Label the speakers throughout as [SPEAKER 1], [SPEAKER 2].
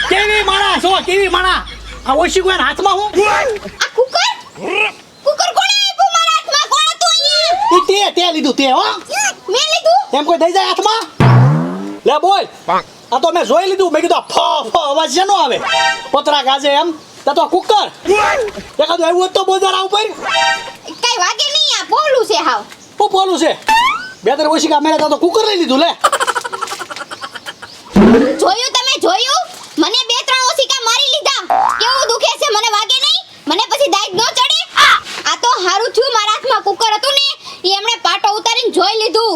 [SPEAKER 1] કેવી માણા છો કેવી માણા આ ઓછી કોઈ હાથમાં હું
[SPEAKER 2] આ કુકર કુકર કોણે આપ્યું મારા હાથમાં? કોણ હતું અહીંયા?
[SPEAKER 1] તે લીધું તે હો
[SPEAKER 2] મેં લીધું?
[SPEAKER 1] એમ કોઈ દઈ જાય હાથમાં લે બોલ આ તો મેં જોઈ લીધું મેં કીધું ફ અવાજ શેનો આવે પતરા ગાજે એમ તો કુકર એકાદું આવ્યું તો બોજારા ઉપર
[SPEAKER 2] કઈ વાગે નહીં આ બોલું છે હાવ.
[SPEAKER 1] હું બોલું છે બે ત્રણ ઓછી કા મેરે તો કુકર લઈ લીધું લે
[SPEAKER 2] જોયું તમે જોયું? મને બે ત્રણ ઓસિકા મારી લીધા. કેવું દુખે છે મને વાગે નહીં? મને પછી દાઈત ન ચડે? આ તો હારું થયું મારા હાથમાં કુકર હતું ને ઈ એમણે પાટો ઉતારીને જોઈ લીધું.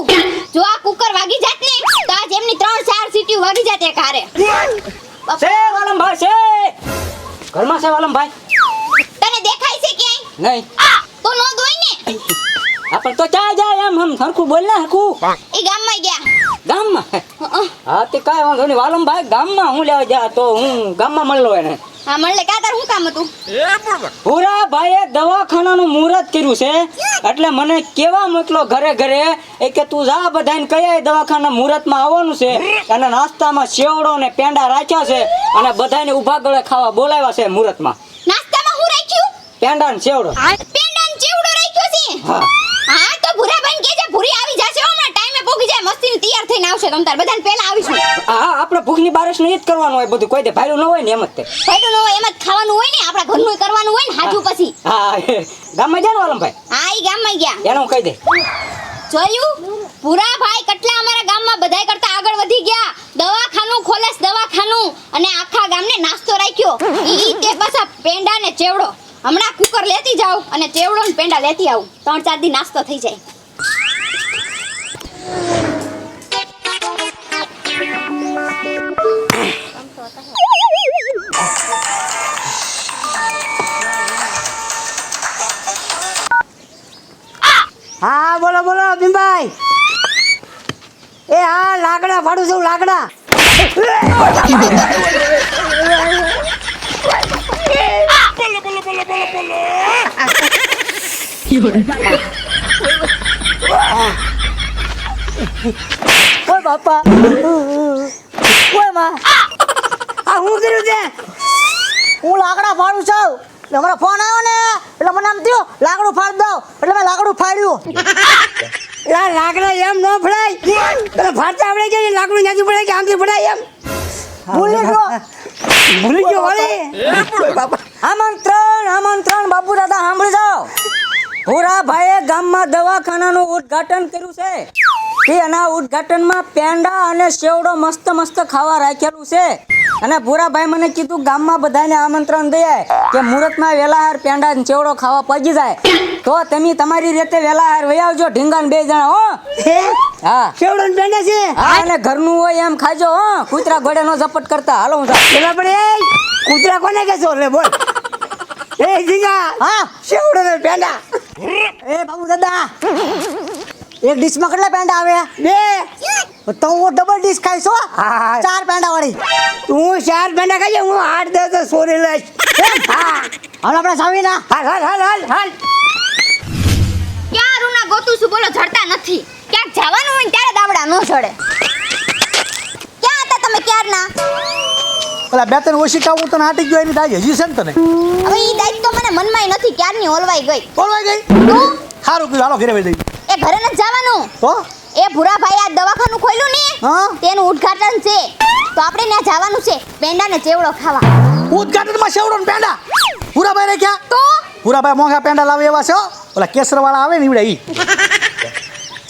[SPEAKER 2] જો આ કુકર વાગી જાત ને તો આજ એમની 3-4 સીટીઓ વાગી જાત એક હારે.
[SPEAKER 3] છે વાલમભાઈ છે ઘરમાં છે વાલમભાઈ
[SPEAKER 2] તને દેખાય છે ક્યાંય?
[SPEAKER 3] નહીં
[SPEAKER 2] તો નો દોય ને.
[SPEAKER 3] આપણ તો ક્યાં જાય એમ હરખું બોલ ને હરખું
[SPEAKER 2] ઈ ગામમાં ગયા.
[SPEAKER 3] ગામમાં હા તે કાંઈ વાંધો નહીં વાલમભાઈ ગામમાં હું લેવા જા તો હું ગામમાં મળલો એને
[SPEAKER 2] હા મળે કાતર હું કામ હતું?
[SPEAKER 3] પૂરા ભાઈએ દવાખાનાનું મુહૂર્ત કર્યું છે એટલે મને કેવા મોકલો ઘરે ઘરે એ કે તું જા બધાને કયા દવાખાના મુહૂર્તમાં આવવાનું છે અને નાસ્તામાં સેવડો ને પેંડા રાખ્યા છે અને બધાને ઊભા ગળે ખાવા બોલાવ્યા છે મુહૂર્તમાં.
[SPEAKER 2] નાસ્તામાં હું રાખ્યું?
[SPEAKER 3] પેંડા ને સેવડો.
[SPEAKER 2] પેંડા ને ચેવડો રાખ્યો છે?
[SPEAKER 3] હા
[SPEAKER 2] હા તો ભૂરાભાઈ કેજે ભૂરી આવી જશે હમણાં ટાઈમે પોગી જાય મસ્તીને તૈયાર થઈને આવશે તમ તાર બધાને પહેલા આવીશું.
[SPEAKER 3] હા આપણે ભૂખની બારસ ને જ કરવાનું હોય બધું કોઈ દે ભાઈલું ન હોય ને એમ જ તે
[SPEAKER 2] ફાયદો ન હોય એમ જ ખાવાનું હોય ને આપણા ઘરનું કરવાનું હોય ને હાજુ પછી.
[SPEAKER 3] હા ગામમાં જાય ને વાલમભાઈ
[SPEAKER 2] હા ઈ ગામમાં ગયા.
[SPEAKER 3] એને હું કહી દે
[SPEAKER 2] જોયું ભૂરાભાઈ કેટલા અમારા ગામમાં બધાય કરતા આગળ વધી ગયા. દવાખાનું ખોલેસ દવાખાનું અને આખા ગામને નાસ્તો રાખ્યો. ઈ તે પાછા પેંડા ને ચેવડો. હમણાં કુકર લેતી જાવ અને ચેવડો ને પેંડા લેતી આવું 3-4 દી નાસ્તો થઈ જાય.
[SPEAKER 3] હા બોલો બોલો ભીમભાઈ એ હા લાકડા ફાડું છું લાકડા ઓય બાપા ઓય માં આ હું કર્યું છે હું લાકડા ફાડું છું તમારો ફોન આવ્યો ને એટલે મને આમ થયું લાકડું ફાડ દો એટલે મેં લાકડું ફાડ્યું લાકડા એમ ન ફડાય તને ફાડતા આવડે છે લાકડું ત્યાંથી ફડાય કે આમથી ફડાય એમ ભૂલી ગયો વળી આમંત્રણ બાપુ દાદા સાંભળી જાઓ પૂરા ભાઈએ ગામમાં દવાખાનાનું ઉદ્ઘાટન કર્યું છે કે એના ઉદ્ઘાટનમાં પેંડા અને સેવડો મસ્ત મસ્ત ખાવા રાખેલું છે અને ભૂરાભાઈ મને કીધું ગામમાં બધાને આમંત્રણ દે કે મુહૂર્તમાં વેલાહાર પેંડા ને ચેવડો ખાવા પહોંચી જાય તો તમે તમારી રીતે વેલાહાર વહી આવજો ઢીંગા ને 2 જણા હો હા ચેવડો ને પેંડા છે હા અને ઘરનું હોય એમ ખાજો હો કૂતરા ઘોડે નો ઝપટ કરતા હાલો હું પેલા પડે કૂતરા કોને કહેશો લે બોલ એ ઢીંગા હા ચેવડો ને પેંડા એ બાબુ દાદા એક ડીશમાં કેટલા પેંડા આવે 2 તો હું ડબલ ડીશ ખાઈશ હો 4 પેંડા વાળી તું 4 પેંડા ખાજે હું 8-10 સોરી લઈશ હા હાલ આપણે સાવીના હાલ
[SPEAKER 2] ક્યાં રૂના ગોતું છું બોલો જડતા નથી. ક્યાંક જવાનું હોય ને ત્યારે દાવડા ન ચડે. ક્યાં હતા તમે ક્યારના?
[SPEAKER 1] પેલા બે ત્રણ ઓછી કાવું તને આટી ગયો એની દાઈ હજી છે ને તને
[SPEAKER 2] હવે ઈ દાયિત્વ તો મને મનમાંય નથી ક્યારની ઓલવાઈ ગઈ.
[SPEAKER 1] બોલવાઈ ગઈ
[SPEAKER 2] તો
[SPEAKER 1] સારું કીધું હાલો ઘરે વઈ જઈ
[SPEAKER 2] એ ઘરે ન જવાનું.
[SPEAKER 1] તો
[SPEAKER 2] એ ભૂરાભાઈ આ દવાખાનું ખોલ્યું ને
[SPEAKER 1] હા
[SPEAKER 2] તેનું ઉદ્ઘાટન છે તો આપણે ત્યાં જવાનું છે પેંડા ને ચેવડો ખાવા.
[SPEAKER 1] ઉદ્ઘાટનમાં સેવડો ને પેંડા પૂરાભાઈ ને ક્યાં
[SPEAKER 2] તો
[SPEAKER 1] પૂરાભાઈ મોંઘા પેંડા લાવે એવા છે હો ઓલા કેસર વાળા આવે ને ઈવડે ઈ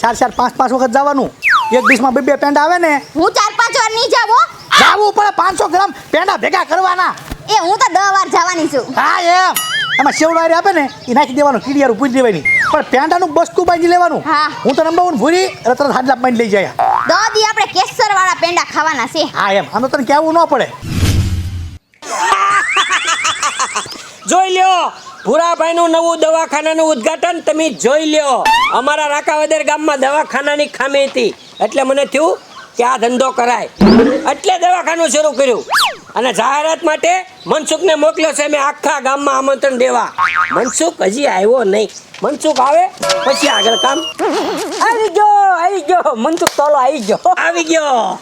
[SPEAKER 1] 4-4 5-5 વખત જવાનું એક ડીશમાં બે પેંડા આવે ને
[SPEAKER 2] હું 4-5 વાર નહીં જાવ હો.
[SPEAKER 1] જાવું પડે 500 ગ્રામ પેંડા ભેગા કરવાના.
[SPEAKER 2] એ હું તો 10 વાર જવાની છું.
[SPEAKER 1] હા એમ એમાં સેવડારી આપે ને એ નાખી દેવાનું કીડિયારું પૂરી દેવાની પણ પેંડાનું બસ્તું બાંધી લેવાનું.
[SPEAKER 2] હા.
[SPEAKER 1] હું તો નંબર 1 ભૂરી એટલે તરત હાડલા બાંધી લઈ જાય.
[SPEAKER 2] દાદી આપણે કેસર વાળા પેંડા ખાવાના છે.
[SPEAKER 1] હા એમ આમ તો તને કહેવું ન પડે.
[SPEAKER 4] જોઈ લ્યો ભૂરાભાઈનું નવું દવાખાનાનું ઉદ્ઘાટન તમે જોઈ લ્યો. અમારા રાકાવદર ગામમાં દવાખાનાની ખામી હતી એટલે મને થયું કે આ ધંધો કરાય એટલે દવાખાનું શરૂ કર્યું અને જાહેરાત માટે મનસુખને મોકલ્યો છે મેં આખા ગામમાં આમંત્રણ દેવા. મનસુખ હજી આવ્યો નહીં. મનસુખ આવે પછી આગળ કામ.
[SPEAKER 3] આવી ગયો મનસુખ તોલો આવી ગયો.
[SPEAKER 4] આવી ગયો.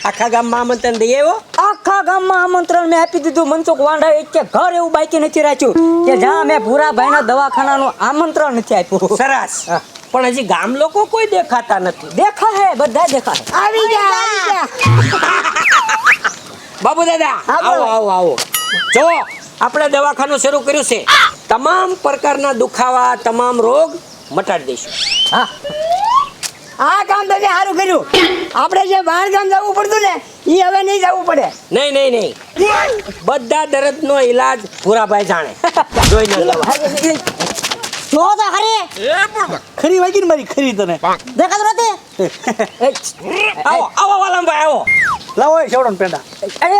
[SPEAKER 4] આખા ગામમાં આમંત્રણ દઈ આવ્યો.
[SPEAKER 3] આખા ગામમાં આમંત્રણ મેં આપી દીધું. મનસુખ વાંઢા એક કે ઘર એવું બાકી નથી રાખ્યું કે જ્યાં મેં ભૂરાભાઈના દવાખાનાનું આમંત્રણ નથી આપ્યું.
[SPEAKER 4] સરસ. પણ હજી ગામ લોકો કોઈ દેખાતા નથી.
[SPEAKER 3] દેખા હે બધા દેખા હે. આવી ગયા.
[SPEAKER 4] બાબુ દાદા આવો આવો આવો. જો આપણે દવાખાનું શરૂ કર્યું છે. તમામ પ્રકારના દુખાવા તમામ રોગ મટાડી દઈશું.
[SPEAKER 3] હા આ કામ તમે સારું કર્યું. આપણે જે બહાર ગામ જવું પડતું ને એ હવે નહીં જવું પડે.
[SPEAKER 4] નહીં નહીં નહીં બધા દર્દનો ઈલાજ ભૂરાભાઈ જાણે. જોઈને લેવા.
[SPEAKER 3] જો તો હરે
[SPEAKER 1] ખરી વાગી ને મારી ખરી તને.
[SPEAKER 3] દેખાતું નથી.
[SPEAKER 4] આવો આવો વાલમભાઈ આવો.
[SPEAKER 1] લાવો એ સેવડાના પેંડા.
[SPEAKER 3] અરે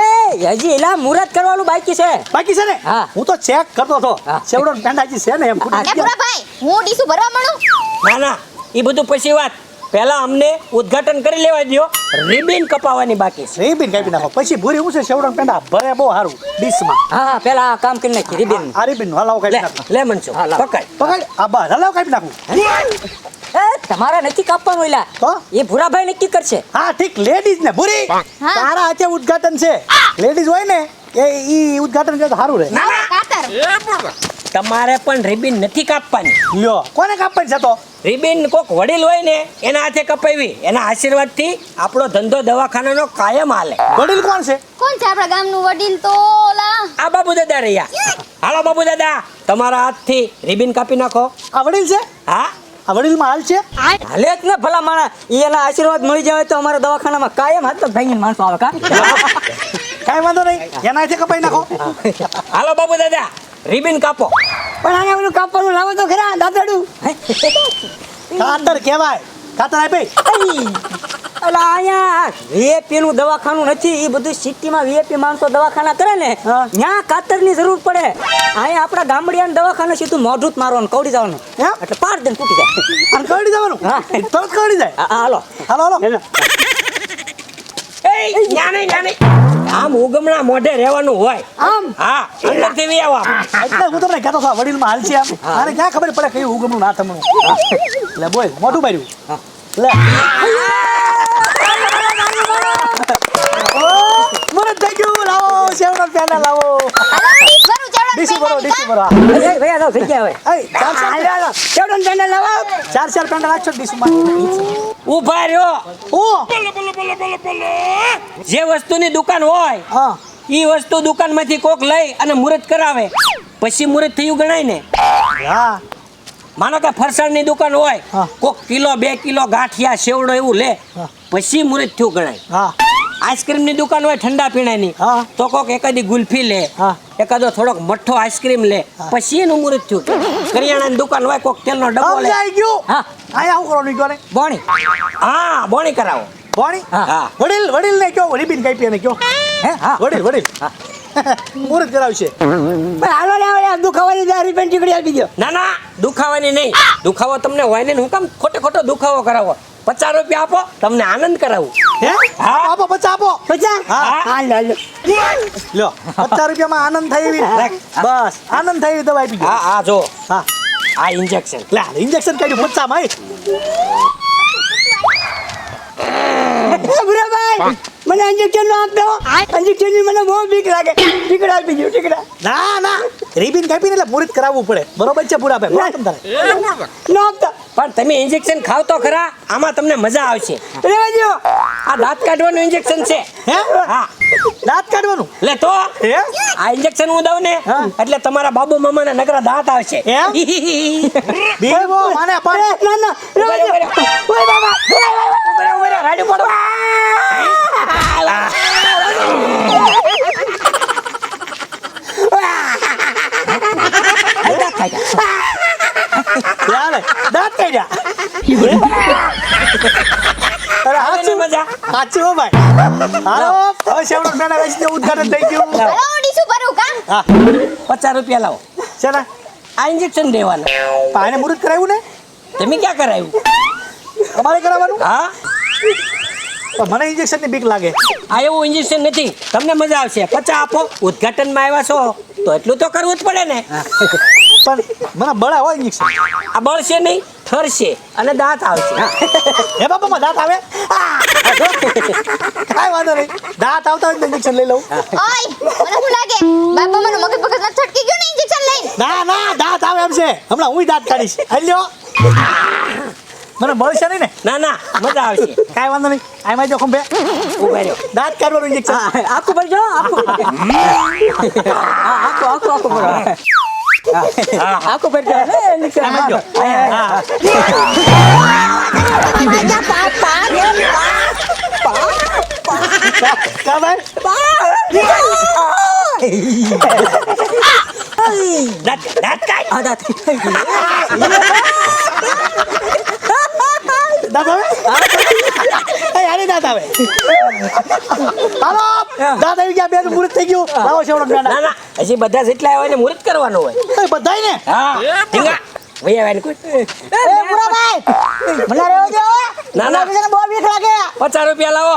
[SPEAKER 3] હજી એલા મુહૂર્ત કરવાનું બાકી છે.
[SPEAKER 1] બાકી છે ને
[SPEAKER 3] હા.
[SPEAKER 1] હું તો ચેક કરતો હતો
[SPEAKER 3] હા.
[SPEAKER 1] સેવડાના પેંડા હજી છે ને એમ
[SPEAKER 2] એ ભૂરાભાઈ હું ડીશું ભરવા માંડું.
[SPEAKER 4] ના ના એ બધું પછી વાત. પહેલા અમને ઉદ્ઘાટન કરી લેવા દો. રિબિન કપાવવાની બાકી છે.
[SPEAKER 1] રેબીન કાપી નાખો પછી ભૂરી હું છે સેવડાના પેંડા ભરે બહુ સારું ડીશમાં.
[SPEAKER 3] હા પેલા આ કામ કરી નાખી રીબીન.
[SPEAKER 1] આ રેબીન હલાવો કાપી
[SPEAKER 4] લે
[SPEAKER 1] નાખો.
[SPEAKER 4] લે મનસુખ
[SPEAKER 3] હા, લાવ.
[SPEAKER 4] પકડ.
[SPEAKER 1] પકડ આ બસ હલાવો કાપી નાખું.
[SPEAKER 3] એ તમારે નથી કાપવાનું એલા.
[SPEAKER 1] તો
[SPEAKER 3] એ ભૂરાભાઈ નક્કી કરશે.
[SPEAKER 1] હા ઠીક લેડીઝ ને ભૂરી
[SPEAKER 2] હા.
[SPEAKER 1] તારા હાથે ઉદ્ઘાટન છે. લેડીઝ હોય ને એ ઈ ઉદ્ઘાટન કરે તો સારું રહે.
[SPEAKER 4] ના ના
[SPEAKER 2] કાતર
[SPEAKER 4] તમારે પણ રિબિન નથી કાપવાની.
[SPEAKER 1] લ્યો કોને કાપવાની છે તો
[SPEAKER 4] રિબિન કોક વડીલ હોય ને એના હાથે કપાવી. એના આશીર્વાદથી આપણો ધંધો દવાખાનાનો કાયમ હાલે.
[SPEAKER 1] વડીલ કોણ છે?
[SPEAKER 2] કોણ છે આપણા ગામનું વડીલ તો ઓલા
[SPEAKER 4] આ બાબુ દાદા રહ્યા. હાલો બાબુ દાદા તમારા હાથથી રિબિન કાપી નાખો.
[SPEAKER 1] આ વડીલ છે?
[SPEAKER 4] હા
[SPEAKER 1] આ વડીલમાં હાલ છે?
[SPEAKER 3] હાલે જ ને ભલા માણા. એના આશીર્વાદ મળી જાય તો અમારા દવાખાનામાં કાયમ હાથ પગ ભાંગીને માણસો આવે કા.
[SPEAKER 1] કાંઈ વાંધો નહીં એના હાથે કપાઈ નાખો.
[SPEAKER 4] હાલો બાબુ દાદા રિબિન કાપો.
[SPEAKER 3] પણ આને બધું કાપવાનું લાવો તો ખરા દાદાડું.
[SPEAKER 1] કાતર કહેવાય. કાતર આપે.
[SPEAKER 3] અલા અહીંયા વીઆઈપી નું દવાખાનું નથી. એ બધું સિટીમાં વીઆઈપી માણસો દવાખાના કરે ને
[SPEAKER 1] હા.
[SPEAKER 3] ત્યાં કાતરની જરૂર પડે. અહીંયા આપણા ગામડિયાના દવાખાને સીધું મોઢું જ મારવાનું કવડી જવાનું
[SPEAKER 1] એમ?
[SPEAKER 3] એટલે પાર દઈને તૂટી જાય.
[SPEAKER 1] અને કરડી જવાનું.
[SPEAKER 3] હા.
[SPEAKER 1] તરત કરડી જાય.
[SPEAKER 3] હાલો
[SPEAKER 1] હાલો હાલો.
[SPEAKER 4] એય ન્યા નહીં. આમ ઉગમણા મોઢે રહેવાનું હોય.
[SPEAKER 3] આમ
[SPEAKER 4] હા અંદરથી વી આવો.
[SPEAKER 1] એટલે હું તમને કહેતો હતો આ વડીલમાં હાલ છે આમ. આને ક્યાં ખબર પડે કયું ઉગમનું ના થમણું. લે બોલ મોઢું માર્યું. લે મરદ થઈ ગયું. લાવો સેવડાના પેંડા લાવો.
[SPEAKER 2] હાલો ડીશ ભરું
[SPEAKER 1] ડીશું ભરો ડીશું ભરો.
[SPEAKER 3] ભૈયા જાઓ થઈ ગયા હવે.
[SPEAKER 1] ચાર પેંડા નાખશો ડીશમાં.
[SPEAKER 4] ઊભા રહ્યો.
[SPEAKER 1] હું
[SPEAKER 4] જે વસ્તુની દુકાન હોય
[SPEAKER 1] હા
[SPEAKER 4] ઈ વસ્તુ દુકાનમાંથી કોક લઈ અને મુહૂર્ત કરાવે પછી મુહૂર્ત થયું ગણાય ને.
[SPEAKER 1] હા
[SPEAKER 4] માનો કે ફરસાણની દુકાન હોય
[SPEAKER 1] હા.
[SPEAKER 4] કોક કિલો 2 કિલો ગાંઠિયા સેવડો એવું લે
[SPEAKER 1] હા.
[SPEAKER 4] પછી મુહૂર્ત થયું ગણાય.
[SPEAKER 1] હા
[SPEAKER 4] આઈસ્ક્રીમની દુકાન હોય ઠંડા પીણાની
[SPEAKER 1] હા.
[SPEAKER 4] તો કોક એકાદી ગુલ્ફી લે
[SPEAKER 1] હા.
[SPEAKER 4] એકાદો થોડોક મઠ્ઠો આઈસ્ક્રીમ લે પછી એનું મુહૂર્ત થયું. કરિયાણાની દુકાન હોય કોક તેલનો ડબ્બો લે.
[SPEAKER 1] સમજાઈ ગયું.
[SPEAKER 3] હા
[SPEAKER 1] આયા હું કરવાનું ગયો ને
[SPEAKER 3] બોણી
[SPEAKER 4] હા બોણી કરાવો.
[SPEAKER 1] ભણી
[SPEAKER 4] હા.
[SPEAKER 1] વડીલ ને કયો રિબીન કાપી એને કયો
[SPEAKER 3] હે હા
[SPEAKER 1] વડીલ મુહૂર્ત કરાવશે.
[SPEAKER 3] પણ હાલો ને હવે દુખાવાની દારી પેન ટીકડી આપી દો.
[SPEAKER 4] ના ના દુખાવાની નહીં. દુખાવો તમને હોય ને હું કામ ખોટો દુખાવો કરાવો. 50 રૂપિયા આપો તમને આનંદ કરાવું.
[SPEAKER 1] હે
[SPEAKER 4] હા.
[SPEAKER 1] આપો 50 આપો.
[SPEAKER 3] પચાસ
[SPEAKER 1] હા.
[SPEAKER 3] હા લો
[SPEAKER 1] લ્યો 50 રૂપિયામાં આનંદ થાય એવી બસ આનંદ થાય એવી દવા આપી દો.
[SPEAKER 4] હા હા જો
[SPEAKER 1] હા
[SPEAKER 4] આ ઇન્જેક્શન.
[SPEAKER 1] લે ઇન્જેક્શન કાઢ્યું 50 માં.
[SPEAKER 3] ભૂરાભાઈ મને ઇન્જેક્શન નો આપજો. ઇન્જેક્શન ની મને બહુ બીક લાગે. ટીકડા આપી દો ટીકડા.
[SPEAKER 1] ના ના રિબીન કાપીને એટલે મુહૂર્ત કરાવવું પડે. બરોબર છે પૂરા ભાઈ. બોલો તમ તારે.
[SPEAKER 3] નો આપતા
[SPEAKER 4] પણ તમે ઇન્જેક્શન ખાવ તો ખરા. આમાં તમને મજા આવશે.
[SPEAKER 3] રેવા દો.
[SPEAKER 4] આ દાંત કાઢવાનું ઇન્જેક્શન છે.
[SPEAKER 1] હે
[SPEAKER 4] હા
[SPEAKER 1] દાંત કાઢવાનું.
[SPEAKER 4] લે તો
[SPEAKER 1] હે
[SPEAKER 4] આ ઇન્જેક્શન હું દઉં ને
[SPEAKER 1] હા.
[SPEAKER 4] એટલે તમારા બાબુ મામાના નકરા દાંત આવશે.
[SPEAKER 1] એમ? બીવો મને પણ
[SPEAKER 3] ના ના રેવા દો. ઓય બાબા
[SPEAKER 1] અરે
[SPEAKER 4] આવે ને મજા?
[SPEAKER 1] સાચું હો ભાઈ. હાલો હવે સેવડો પેંડા વેચી ઉદ્ઘાટન થઈ ગયું.
[SPEAKER 2] હલો ડીશું ભરું કા
[SPEAKER 1] હા
[SPEAKER 4] 50 રૂપિયા લાવો.
[SPEAKER 1] છે ને
[SPEAKER 4] આ ઇન્જેક્શન દેવાનું.
[SPEAKER 1] પાણી મુહૂર્ત કરાવ્યું ને
[SPEAKER 4] તમે ક્યાં કરાવ્યું?
[SPEAKER 1] તમારે કરાવવાનું
[SPEAKER 4] હા
[SPEAKER 1] પણ મને ઇન્જેક્શનની બીક લાગે.
[SPEAKER 4] આ એવું ઇન્જેક્શન નથી. તમને મજા આવશે. 50 આપો. ઉદ્ઘાટનમાં આવ્યા છો તો એટલું તો કરવું જ પડે ને.
[SPEAKER 1] પણ મને બળે હોય ઇન્જેક્શન.
[SPEAKER 4] આ બળશે નહીં, ઠરશે અને દાંત આવશે.
[SPEAKER 1] હે બાપામાં દાંત આવે કાંઈ વાંધો નહીં. દાંત આવતા હોય તો ઇન્જેક્શન લઈ લઉં.
[SPEAKER 2] ઓય મને શું લાગે બાપા મને મગજ પગજ ના છટકી ગયો ને ઇન્જેક્શન લઈને
[SPEAKER 1] ના ના દાંત આવે એમ છે. હમણાં હું દાંત કાઢીશ. હલ્યો મને બળશે નહીં ને.
[SPEAKER 4] ના ના મજા આવશે.
[SPEAKER 1] કાંઈ વાંધો નહીં. આમાં જો ખંભે
[SPEAKER 4] ઉભા રહ્યો.
[SPEAKER 1] દાંત કાઢવાનું ઇન્જેક્શન.
[SPEAKER 3] આખું ભરજો આખું આખું ભરો આખું ભરજો ને નીકળ
[SPEAKER 1] આમાં જો. હા. કા ભાઈ
[SPEAKER 4] દાંત દાંત કાઢ.
[SPEAKER 3] આ દાંત
[SPEAKER 1] દાંત આવે એ આને દાંત આવે. હાલો દાંત આવી ગયા. બે મુહૂર્ત થઈ ગયું. લાવો સેવડો
[SPEAKER 4] ના
[SPEAKER 1] પેંડા.
[SPEAKER 4] ના હજી બધા જેટલા હોય ને મુહૂર્ત કરવાનું હોય.
[SPEAKER 1] એ બધાય ને
[SPEAKER 4] હા ઢીંગા ભઈ આવે ને કોઈ.
[SPEAKER 3] મને રહેવા દો
[SPEAKER 4] ના ના
[SPEAKER 3] મને બહુ બીક લાગે
[SPEAKER 4] 50 રૂપિયા લાવો.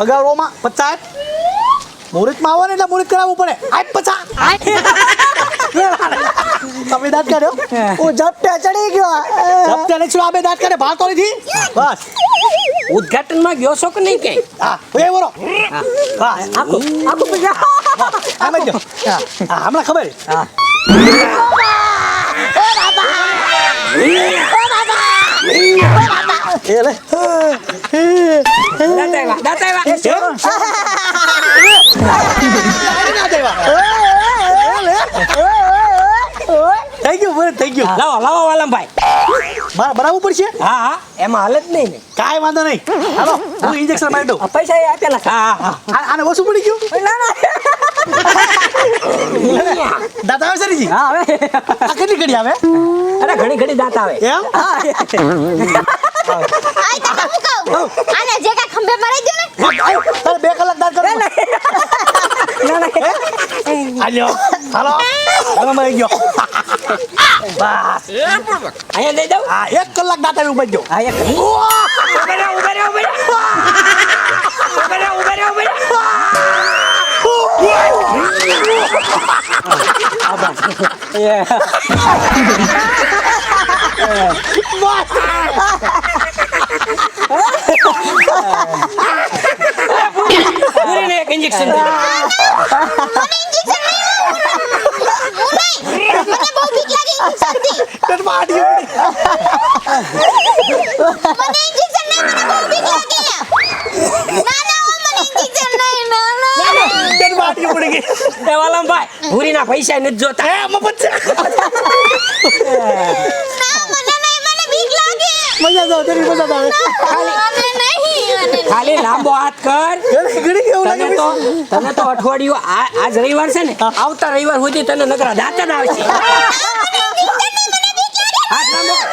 [SPEAKER 1] અગાઉમાં 50 મુહૂર્તમાં આવો ને એટલે મુહૂર્ત કરાવવું પડે. 50 તમે દાંત કાઢ્યો.
[SPEAKER 3] હું ઝપટે ચડી ગયો
[SPEAKER 1] સપ્તે ને છું આ બે દાંત કાઢે ભાર તો નથી. બસ
[SPEAKER 4] ઉદ્ઘાટનમાં ગયો છો કે નહીં ક્યાંય?
[SPEAKER 1] હા એ બોલો. બસ
[SPEAKER 3] આખું ભરજો
[SPEAKER 1] આમ જ જો. હા હમણાં ખબર.
[SPEAKER 3] હા
[SPEAKER 1] એ લે
[SPEAKER 4] દાંત આવ્યા દાંત આવ્યા.
[SPEAKER 1] થઈ ગયું બરાબર થઈ ગયું.
[SPEAKER 4] લાવો લાવો વાલમભાઈ.
[SPEAKER 1] બરાબર પડશે.
[SPEAKER 4] હા હા એમાં હાલ જ નહીં ને.
[SPEAKER 1] કાંઈ વાંધો નહીં. હાલો હું ઇન્જેક્શન મારી દઉં.
[SPEAKER 3] પૈસા આપેલા
[SPEAKER 4] હા હા
[SPEAKER 1] આને ઓછું પડી ગયું.
[SPEAKER 3] ના ના
[SPEAKER 1] દાંત આવે છે રીજી.
[SPEAKER 3] હા હવે
[SPEAKER 1] આ કેટલી ઘડી આવે
[SPEAKER 4] અરે ઘણી ઘણી દાંત આવે.
[SPEAKER 1] એમ
[SPEAKER 2] આય કાકા હું કહું આને જે કા ખંભે મરાઈ ગયો ને
[SPEAKER 1] તારે 2 કલાક દાંત કરો.
[SPEAKER 3] ના ના
[SPEAKER 1] હાલ્યો હાલો હવે મરી ગયો. બસ
[SPEAKER 4] અહીંયા દઈ દઉં.
[SPEAKER 1] હા 1 કલાક દાંત આવી ઉભા જો.
[SPEAKER 3] હા એક
[SPEAKER 4] ઉભા રહો, ઉભા રહો, ઉભા રહો. ઉભા રહો, ઉભા રહો, ઉભા રહો. પૂરીને એક ઇન્જેક્શન દે.
[SPEAKER 2] મને ઇન્જેક્શન નહીં મને બહુ બીક લાગે ઇન્જેક્શન થી
[SPEAKER 1] તને પાડી ઉડી.
[SPEAKER 2] મને ઇન્જેક્શન નહીં મને બહુ બીક લાગે ના ના મને ઇન્જેક્શન નહીં ના ના
[SPEAKER 1] તને પાડી ઉડી ગઈ.
[SPEAKER 4] એ વાલમભાઈ, ભૂરીના પૈસા નથી જોતા.
[SPEAKER 1] એ મફત છે.
[SPEAKER 2] ના મને નહીં મને બીક લાગે
[SPEAKER 1] મજા જાવ તેરી મજા આવે.
[SPEAKER 2] મને નહીં
[SPEAKER 4] ખાલી લાંબો હાથ કર.
[SPEAKER 1] ઘડી કેવું
[SPEAKER 4] તને
[SPEAKER 1] લાગે
[SPEAKER 4] તો તને તો અઠવાડિયું આજ રવિવાર છે ને, આવતા રવિવાર સુધી તને નકરા દાંત જ આવશે. હાથ લાંબો કર.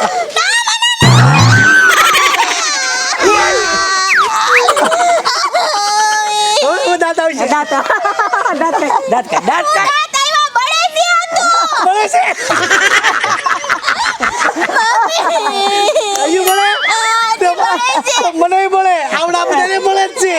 [SPEAKER 1] હવે દાંત આવી છે.
[SPEAKER 3] દાંત
[SPEAKER 4] દાંત કાઢ, દાંત કાઢ.
[SPEAKER 2] તાઈવા બળે છે આ તો
[SPEAKER 1] મળે છે.
[SPEAKER 2] મમ્મી
[SPEAKER 1] હજુ મળે.
[SPEAKER 2] આ,
[SPEAKER 1] મને મળે આવડા બધાને મળે જ છે.